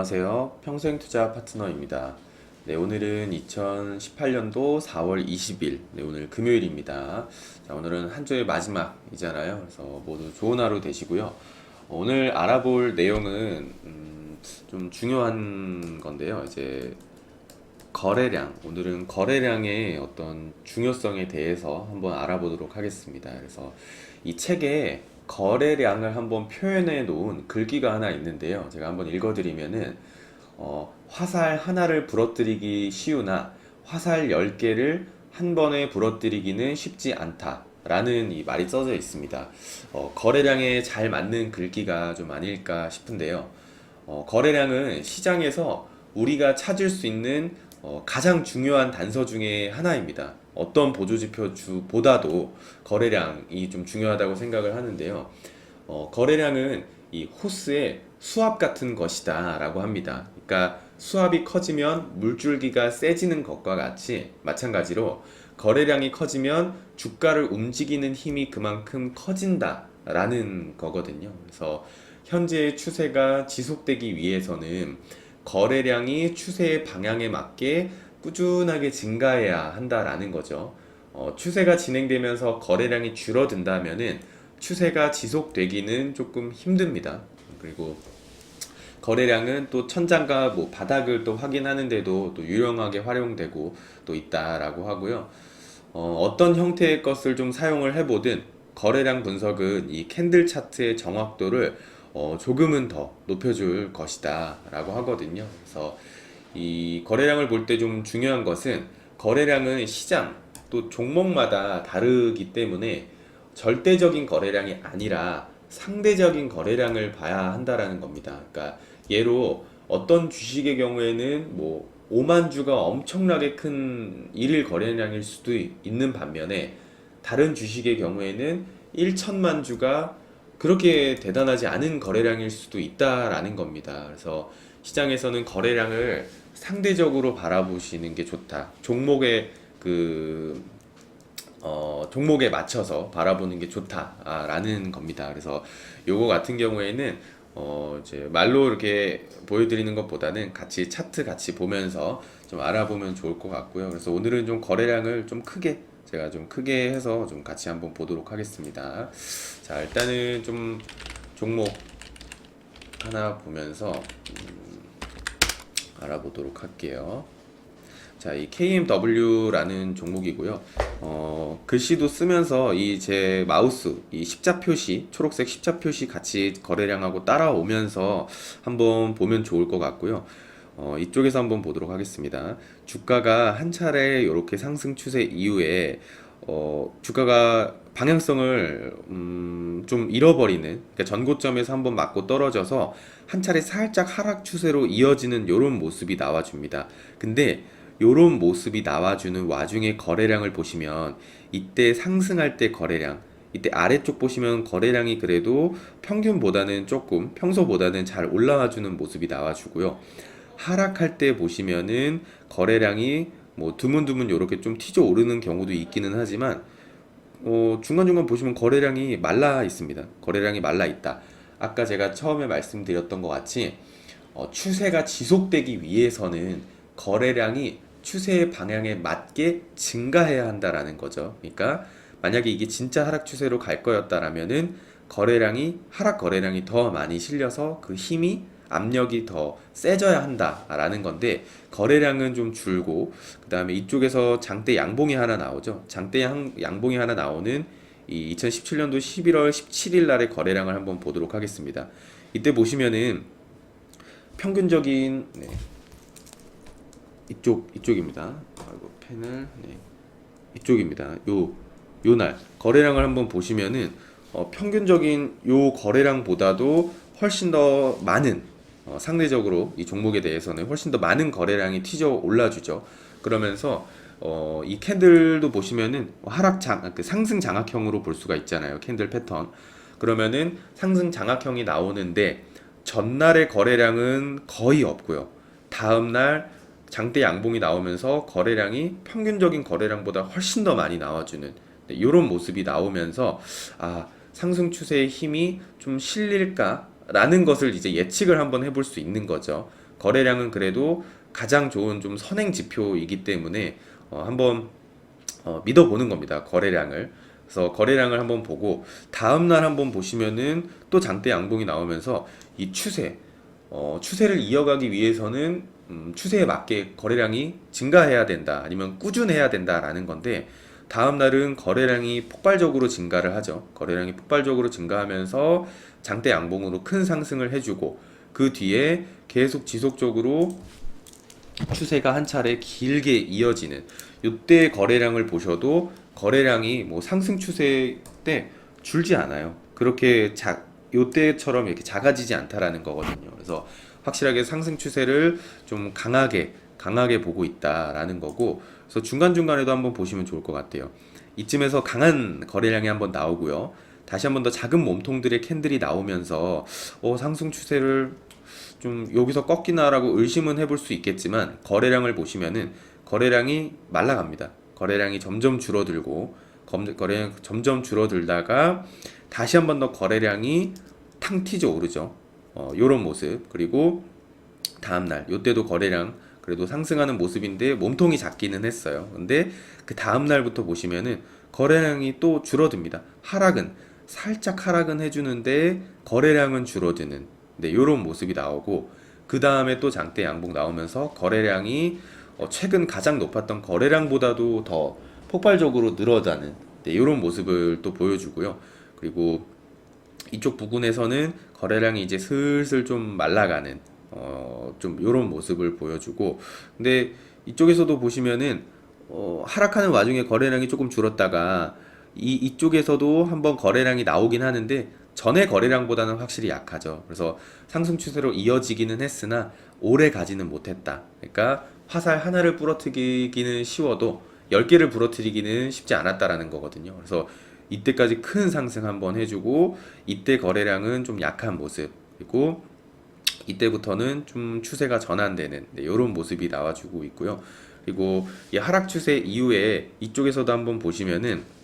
안녕하세요. 평생투자 파트너입니다. 네, 오늘은 2018년도 4월 20일, 네, 오늘 금요일입니다. 자, 오늘은 한 주의 마지막이잖아요. 그래서 모두 좋은 하루 되시고요. 오늘 알아볼 내용은 좀 중요한 건데요. 이제 거래량, 오늘은 거래량의 어떤 중요성에 대해서 한번 알아보도록 하겠습니다. 그래서 이 책에 거래량을 한번 표현해 놓은 글귀가 하나 있는데요. 제가 한번 읽어드리면은, 화살 하나를 부러뜨리기 쉬우나 화살 10개를 한 번에 부러뜨리기는 쉽지 않다. 라는 이 말이 써져 있습니다. 거래량에 잘 맞는 글귀가 좀 아닐까 싶은데요. 거래량은 시장에서 우리가 찾을 수 있는 가장 중요한 단서 중에 하나입니다. 어떤 보조지표주보다도 거래량이 좀 중요하다고 생각을 하는데요. 거래량은 이 호스의 수압 같은 것이다 라고 합니다. 그러니까 수압이 커지면 물줄기가 세지는 것과 같이 마찬가지로 거래량이 커지면 주가를 움직이는 힘이 그만큼 커진다 라는 거거든요. 그래서 현재의 추세가 지속되기 위해서는 거래량이 추세의 방향에 맞게 꾸준하게 증가해야 한다라는 거죠. 추세가 진행되면서 거래량이 줄어든다면은 추세가 지속되기는 조금 힘듭니다. 그리고 거래량은 또 천장과 뭐 바닥을 또 확인하는데도 또 유용하게 활용되고 또 있다라고 하고요. 어떤 형태의 것을 좀 사용을 해보든 거래량 분석은 이 캔들 차트의 정확도를 조금은 더 높여줄 것이다 라고 하거든요. 그래서 이 거래량을 볼 때 좀 중요한 것은 거래량은 시장 또 종목마다 다르기 때문에 절대적인 거래량이 아니라 상대적인 거래량을 봐야 한다라는 겁니다. 그러니까 예로 어떤 주식의 경우에는 뭐 5만 주가 엄청나게 큰 일일 거래량일 수도 있는 반면에 다른 주식의 경우에는 1천만 주가 그렇게 대단하지 않은 거래량일 수도 있다라는 겁니다. 그래서 시장에서는 거래량을 상대적으로 바라보시는 게 좋다. 종목에 맞춰서 바라보는 게 좋다라는 겁니다. 그래서 요거 같은 경우에는 이제 말로 이렇게 보여드리는 것보다는 같이 차트 같이 보면서 좀 알아보면 좋을 것 같고요. 그래서 오늘은 좀 거래량을 좀 크게 제가 좀 크게 해서 좀 같이 한번 보도록 하겠습니다. 자, 일단은 좀 종목 하나 보면서 알아보도록 할게요. 자, 이 KMW라는 종목이고요. 글씨도 쓰면서 이 제 마우스, 이 십자 표시, 초록색 십자 표시 같이 거래량하고 따라오면서 한번 보면 좋을 것 같고요. 이쪽에서 한번 보도록 하겠습니다. 주가가 한 차례 이렇게 상승 추세 이후에 주가가 방향성을 좀 잃어버리는, 그러니까 전고점에서 한번 맞고 떨어져서 한 차례 살짝 하락 추세로 이어지는 이런 모습이 나와줍니다. 근데 요런 모습이 나와주는 와중에 거래량을 보시면 이때 상승할 때 거래량, 이때 아래쪽 보시면 거래량이 그래도 평균보다는 조금 평소보다는 잘 올라와주는 모습이 나와주고요. 하락할 때 보시면은 거래량이 뭐 드문드문 요렇게 좀 튀져 오르는 경우도 있기는 하지만 중간중간 보시면 거래량이 말라 있습니다. 거래량이 말라 있다. 아까 제가 처음에 말씀드렸던 것 같이 추세가 지속되기 위해서는 거래량이 추세의 방향에 맞게 증가해야 한다라는 거죠. 그러니까 만약에 이게 진짜 하락 추세로 갈 거였다라면은 하락 거래량이 더 많이 실려서 그 힘이 압력이 더 세져야 한다라는 건데 거래량은 좀 줄고 그 다음에 이쪽에서 장대 양봉이 하나 나오죠. 양봉이 하나 나오는 이 2017년도 11월 17일 날의 거래량을 한번 보도록 하겠습니다. 이때 보시면은 평균적인 이쪽입니다. 아이고 펜을 이쪽입니다. 요 날 거래량을 한번 보시면은 평균적인 요 거래량보다도 훨씬 더 많은 상대적으로 이 종목에 대해서는 훨씬 더 많은 거래량이 튀져 올라주죠. 그러면서 이 캔들도 보시면은 상승 장악형으로 볼 수가 있잖아요. 캔들 패턴. 그러면은 상승 장악형이 나오는데 전날의 거래량은 거의 없고요. 다음날 장대 양봉이 나오면서 거래량이 평균적인 거래량보다 훨씬 더 많이 나와주는 이런 모습이 나오면서 상승 추세의 힘이 좀 실릴까라는 것을 이제 예측을 한번 해볼 수 있는 거죠. 거래량은 그래도 가장 좋은 좀 선행 지표이기 때문에 한번 믿어보는 겁니다. 거래량을. 그래서 거래량을 한번 보고 다음날 한번 보시면은 또 장대 양봉이 나오면서 이 추세를 이어가기 위해서는 추세에 맞게 거래량이 증가해야 된다. 아니면 꾸준해야 된다라는 건데 다음날은 거래량이 폭발적으로 증가를 하죠. 거래량이 폭발적으로 증가하면서 장대 양봉으로 큰 상승을 해주고 그 뒤에 계속 지속적으로 추세가 한 차례 길게 이어지는 이때 거래량을 보셔도 거래량이 뭐 상승 추세 때 줄지 않아요. 그렇게 요때처럼 이렇게 작아지지 않다라는 거거든요. 그래서 확실하게 상승 추세를 좀 강하게 보고 있다라는 거고, 그래서 중간중간에도 한번 보시면 좋을 것 같아요. 이쯤에서 강한 거래량이 한번 나오고요. 다시 한번 더 작은 몸통들의 캔들이 나오면서 상승 추세를 좀 여기서 꺾이나라고 의심은 해볼 수 있겠지만 거래량을 보시면은 거래량이 말라갑니다. 거래량이 점점 줄어들고 거래량이 점점 줄어들다가 다시 한번 더 거래량이 탕 튀져 오르죠. 요런 모습. 그리고 다음날 요때도 거래량 그래도 상승하는 모습인데 몸통이 작기는 했어요. 근데 그 다음날부터 보시면은 거래량이 또 줄어듭니다. 살짝 하락은 해주는데 거래량은 줄어드는 요런 모습이 나오고, 그 다음에 또 장대 양봉 나오면서 거래량이 최근 가장 높았던 거래량보다도 더 폭발적으로 늘어나는 요런 모습을 또 보여주고요. 그리고 이쪽 부근에서는 거래량이 이제 슬슬 좀 말라가는 좀 요런 모습을 보여주고, 근데 이쪽에서도 보시면은 하락하는 와중에 거래량이 조금 줄었다가 이쪽에서도 한번 거래량이 나오긴 하는데 전의 거래량보다는 확실히 약하죠. 그래서 상승 추세로 이어지기는 했으나 오래 가지는 못했다. 그러니까 화살 하나를 부러뜨리기는 쉬워도 10개를 부러뜨리기는 쉽지 않았다라는 거거든요. 그래서 이때까지 큰 상승 한번 해주고 이때 거래량은 좀 약한 모습, 그리고 이때부터는 좀 추세가 전환되는 이런 모습이 나와주고 있고요. 그리고 이 하락 추세 이후에 이쪽에서도 한번 보시면은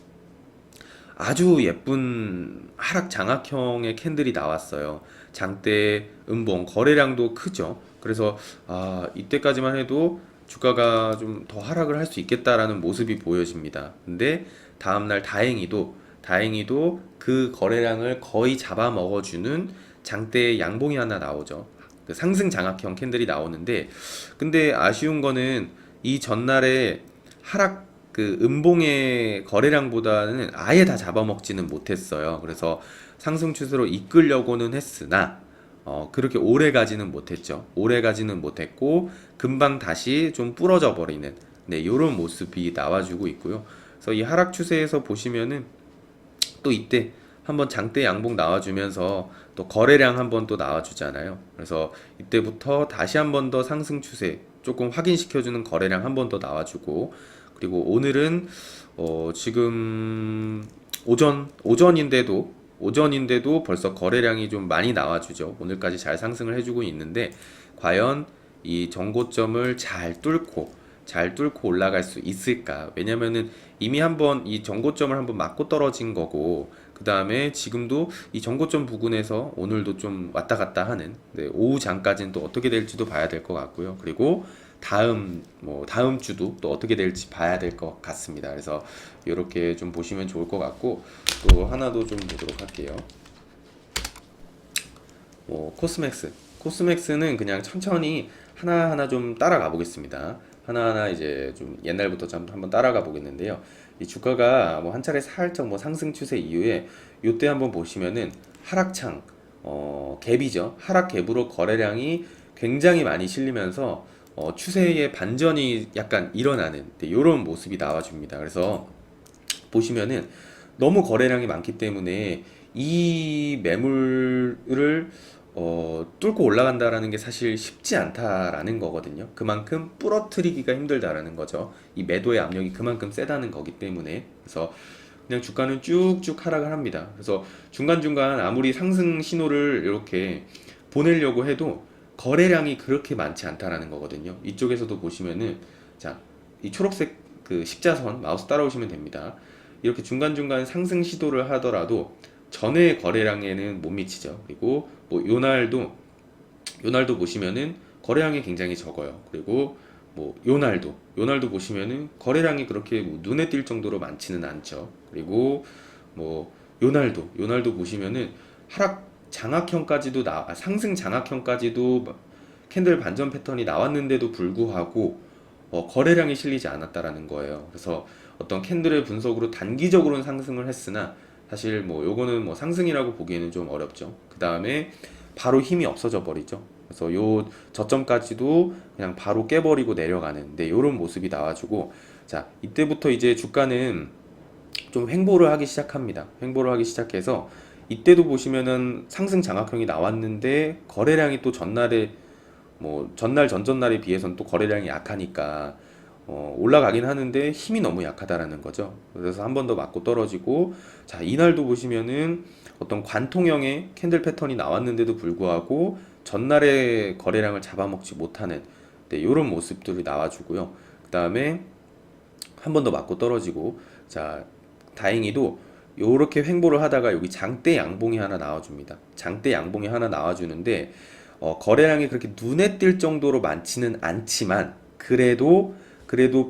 아주 예쁜 하락 장악형의 캔들이 나왔어요. 장대, 음봉, 거래량도 크죠. 그래서 이때까지만 해도 주가가 좀 더 하락을 할 수 있겠다라는 모습이 보여집니다. 근데 다음날 다행히도 그 거래량을 거의 잡아먹어주는 장대의 양봉이 하나 나오죠. 그 상승 장악형 캔들이 나오는데, 근데 아쉬운 거는 이 전날에 하락 그 음봉의 거래량보다는 아예 다 잡아먹지는 못했어요. 그래서 상승 추세로 이끌려고는 했으나 그렇게 오래 가지는 못했죠. 오래 가지는 못했고 금방 다시 좀 부러져 버리는 이런 모습이 나와주고 있고요. 그래서 이 하락 추세에서 보시면은 또 이때 한번 장대 양봉 나와주면서 또 거래량 한번 또 나와주잖아요. 그래서 이때부터 다시 한번 더 상승 추세 조금 확인시켜주는 거래량 한번 더 나와주고, 그리고 오늘은 지금 오전인데도 벌써 거래량이 좀 많이 나와주죠. 오늘까지 잘 상승을 해주고 있는데 과연 이 정고점을 잘 뚫고 올라갈 수 있을까? 왜냐면은 이미 한번 이 정고점을 한번 맞고 떨어진 거고, 그 다음에 지금도 이 정고점 부근에서 오늘도 좀 왔다 갔다 하는 오후 장까지는 또 어떻게 될지도 봐야 될 것 같고요. 그리고 다음 주도 또 어떻게 될지 봐야 될 것 같습니다. 그래서 이렇게 좀 보시면 좋을 것 같고, 또 하나도 좀 보도록 할게요. 코스맥스는 그냥 천천히 하나하나 좀 따라가 보겠습니다. 하나하나 이제 좀 옛날부터 좀 한번 따라가 보겠는데요. 이 주가가 뭐 한 차례 살짝 뭐 상승 추세 이후에 요때 한번 보시면은 하락창 갭이죠. 하락 갭으로 거래량이 굉장히 많이 실리면서 추세의 반전이 약간 일어나는 이런 모습이 나와줍니다. 그래서 보시면은 너무 거래량이 많기 때문에 이 매물을 뚫고 올라간다라는 게 사실 쉽지 않다라는 거거든요. 그만큼 부러뜨리기가 힘들다라는 거죠. 이 매도의 압력이 그만큼 세다는 거기 때문에. 그래서 그냥 주가는 쭉쭉 하락을 합니다. 그래서 중간중간 아무리 상승 신호를 이렇게 보내려고 해도 거래량이 그렇게 많지 않다라는 거거든요. 이쪽에서도 보시면은 자, 이 초록색 그 십자선 마우스 따라오시면 됩니다. 이렇게 중간중간 상승 시도를 하더라도 전의 거래량에는 못 미치죠. 그리고 뭐 요날도 보시면은 거래량이 굉장히 적어요. 그리고 뭐 요날도 보시면은 거래량이 그렇게 뭐 눈에 띌 정도로 많지는 않죠. 그리고 뭐 요날도 보시면은 하락 장악형까지도 상승 장악형까지도 캔들 반전 패턴이 나왔는데도 불구하고 거래량이 실리지 않았다라는 거예요. 그래서 어떤 캔들의 분석으로 단기적으로는 상승을 했으나 사실 뭐 요거는 뭐 상승이라고 보기에는 좀 어렵죠. 그 다음에 바로 힘이 없어져 버리죠. 그래서 요 저점까지도 그냥 바로 깨버리고 내려가는데 요런 모습이 나와주고, 자 이때부터 이제 주가는 좀 횡보를 하기 시작합니다. 횡보를 하기 시작해서 이때도 보시면은 상승 장악형이 나왔는데 거래량이 또 전날에 뭐 전날 전전날에 비해서는 또 거래량이 약하니까 올라가긴 하는데 힘이 너무 약하다라는 거죠. 그래서 한 번 더 맞고 떨어지고, 자 이날도 보시면은 어떤 관통형의 캔들 패턴이 나왔는데도 불구하고 전날의 거래량을 잡아먹지 못하는 이런 모습들이 나와주고요. 그 다음에 한 번 더 맞고 떨어지고, 자 다행히도 요렇게 횡보를 하다가 여기 장대 양봉이 하나 나와줍니다. 장대 양봉이 하나 나와주는데 거래량이 그렇게 눈에 띌 정도로 많지는 않지만 그래도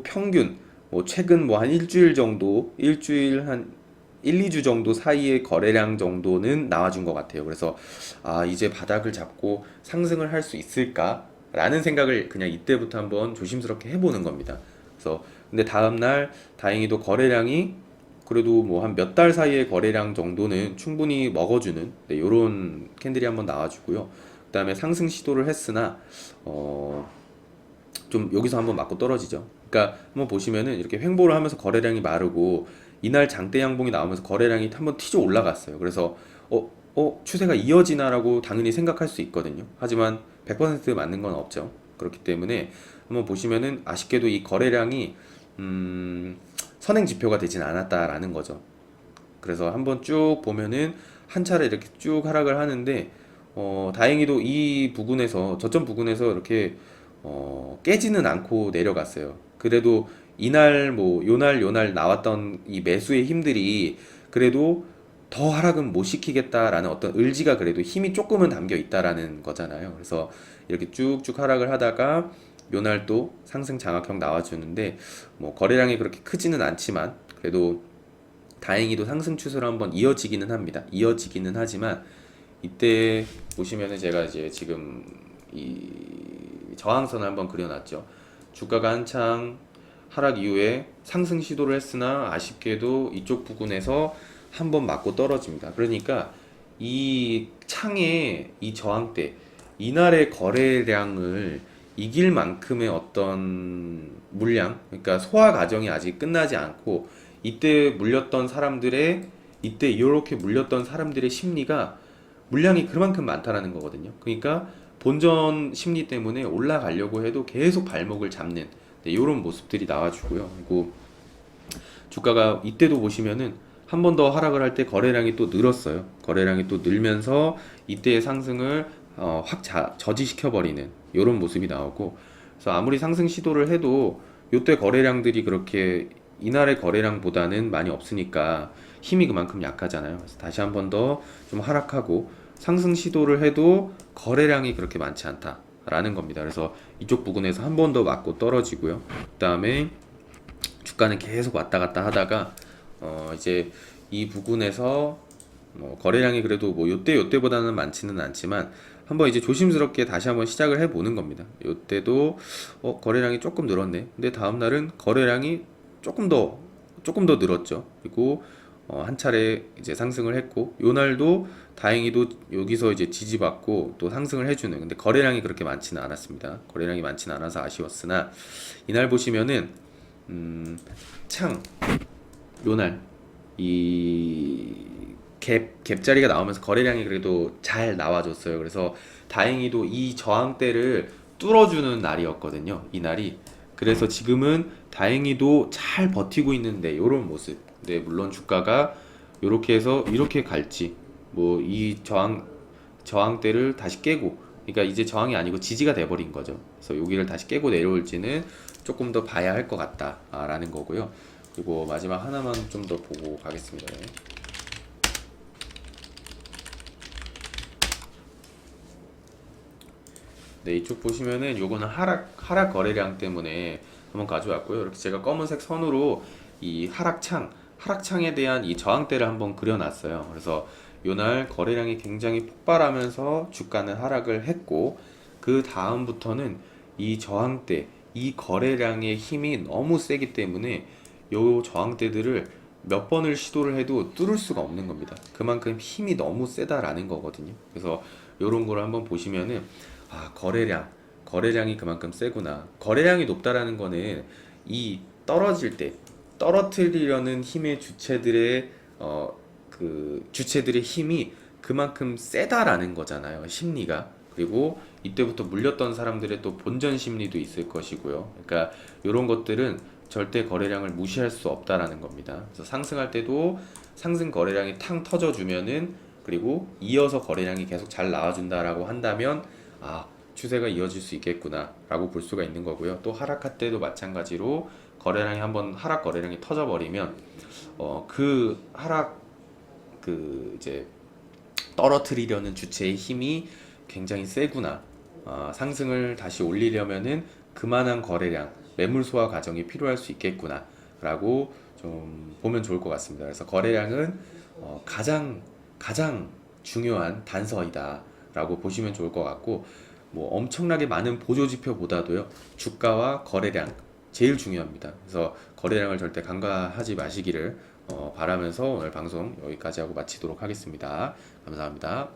평균 뭐 최근 뭐 한 일주일 정도, 일주일 한 1, 2주 정도 사이의 거래량 정도는 나와준 것 같아요. 그래서 이제 바닥을 잡고 상승을 할 수 있을까라는 생각을 그냥 이때부터 한번 조심스럽게 해보는 겁니다. 그래서 근데 다음날 다행히도 거래량이 그래도 뭐 한 몇 달 사이의 거래량 정도는 충분히 먹어주는 요런 캔들이 한번 나와주고요. 그 다음에 상승 시도를 했으나 좀 여기서 한번 맞고 떨어지죠. 그러니까 한번 보시면은 이렇게 횡보를 하면서 거래량이 마르고 이날 장대 양봉이 나오면서 거래량이 한번 튀져 올라갔어요. 그래서 추세가 이어지나라고 당연히 생각할 수 있거든요. 하지만 100% 맞는 건 없죠. 그렇기 때문에 한번 보시면은 아쉽게도 이 거래량이 선행 지표가 되진 않았다라는 거죠. 그래서 한번 쭉 보면은 한 차례 이렇게 쭉 하락을 하는데 다행히도 이 부분에서 저점 부분에서 이렇게 깨지는 않고 내려갔어요. 그래도 이날 뭐 요날 나왔던 이 매수의 힘들이 그래도 더 하락은 못 시키겠다라는 어떤 의지가 그래도 힘이 조금은 담겨 있다라는 거잖아요. 그래서 이렇게 쭉쭉 하락을 하다가 요날 또 상승 장악형 나와주는데 뭐 거래량이 그렇게 크지는 않지만 그래도 다행히도 상승 추세로 한번 이어지기는 합니다. 이어지기는 하지만 이때 보시면은 제가 이제 지금 이 저항선을 한번 그려놨죠. 주가가 한창 하락 이후에 상승 시도를 했으나 아쉽게도 이쪽 부분에서 한번 맞고 떨어집니다. 그러니까 이 창의 이 저항대 이날의 거래량을 이길 만큼의 어떤 물량, 그러니까 소화 과정이 아직 끝나지 않고 이때 물렸던 사람들의 이때 이렇게 물렸던 사람들의 심리가 물량이 그만큼 많다라는 거거든요. 그러니까 본전 심리 때문에 올라가려고 해도 계속 발목을 잡는 이런 모습들이 나와주고요. 그리고 주가가 이때도 보시면은 한 번 더 하락을 할 때 거래량이 또 늘었어요. 거래량이 또 늘면서 이때의 상승을 확 저지시켜 버리는 이런 모습이 나오고, 그래서 아무리 상승 시도를 해도 이때 거래량들이 그렇게 이날의 거래량보다는 많이 없으니까 힘이 그만큼 약하잖아요. 그래서 다시 한 번 더 좀 하락하고 상승 시도를 해도 거래량이 그렇게 많지 않다라는 겁니다. 그래서 이쪽 부분에서 한 번 더 맞고 떨어지고요. 그 다음에 주가는 계속 왔다 갔다 하다가 이제 이 부분에서 거래량이 그래도 뭐 요때보다는 많지는 않지만 한번 이제 조심스럽게 다시 한번 시작을 해보는 겁니다. 요때도 거래량이 조금 늘었네. 근데 다음 날은 거래량이 조금 더 늘었죠. 그리고 한 차례 이제 상승을 했고, 요 날도 다행히도 여기서 이제 지지받고 또 상승을 해주는, 근데 거래량이 그렇게 많지는 않았습니다. 거래량이 많지는 않아서 아쉬웠으나 이날 보시면은 요날 이 갭자리가 나오면서 거래량이 그래도 잘 나와줬어요. 그래서 다행히도 이 저항대를 뚫어주는 날이었거든요, 이날이. 그래서 지금은 다행히도 잘 버티고 있는데 요런 모습. 근데 물론 주가가 요렇게 해서 이렇게 갈지, 뭐 이 저항대를 다시 깨고, 그러니까 이제 저항이 아니고 지지가 돼버린 거죠. 그래서 여기를 다시 깨고 내려올지는 조금 더 봐야 할 것 같다라는 거고요. 그리고 마지막 하나만 좀 더 보고 가겠습니다. 네, 이쪽 보시면은 요거는 하락 거래량 때문에 한번 가져왔고요. 이렇게 제가 검은색 선으로 이 하락창에 대한 이 저항대를 한번 그려놨어요. 그래서 요날 거래량이 굉장히 폭발하면서 주가는 하락을 했고, 그 다음부터는 이 저항대, 이 거래량의 힘이 너무 세기 때문에 요 저항대들을 몇 번을 시도를 해도 뚫을 수가 없는 겁니다. 그만큼 힘이 너무 세다라는 거거든요. 그래서 요런 거를 한번 보시면은 거래량이 그만큼 세구나. 거래량이 높다라는 거는 이 떨어질 때 떨어뜨리려는 힘의 주체들의 힘이 그만큼 세다라는 거잖아요. 심리가. 그리고 이때부터 물렸던 사람들의 또 본전 심리도 있을 것이고요. 그러니까 이런 것들은 절대 거래량을 무시할 수 없다라는 겁니다. 그래서 상승할 때도 상승 거래량이 탕 터져주면은, 그리고 이어서 거래량이 계속 잘 나와준다라고 한다면 추세가 이어질 수 있겠구나라고 볼 수가 있는 거고요. 또 하락할 때도 마찬가지로 거래량이 한번 하락 거래량이 터져버리면 그 하락 이제 떨어뜨리려는 주체의 힘이 굉장히 세구나. 상승을 다시 올리려면은 그만한 거래량, 매물 소화 과정이 필요할 수 있겠구나 라고 좀 보면 좋을 것 같습니다. 그래서 거래량은 가장 중요한 단서이다 라고 보시면 좋을 것 같고, 뭐 엄청나게 많은 보조 지표보다도요, 주가와 거래량 제일 중요합니다. 그래서 거래량을 절대 간과하지 마시기를 바라면서 오늘 방송 여기까지 하고 마치도록 하겠습니다. 감사합니다.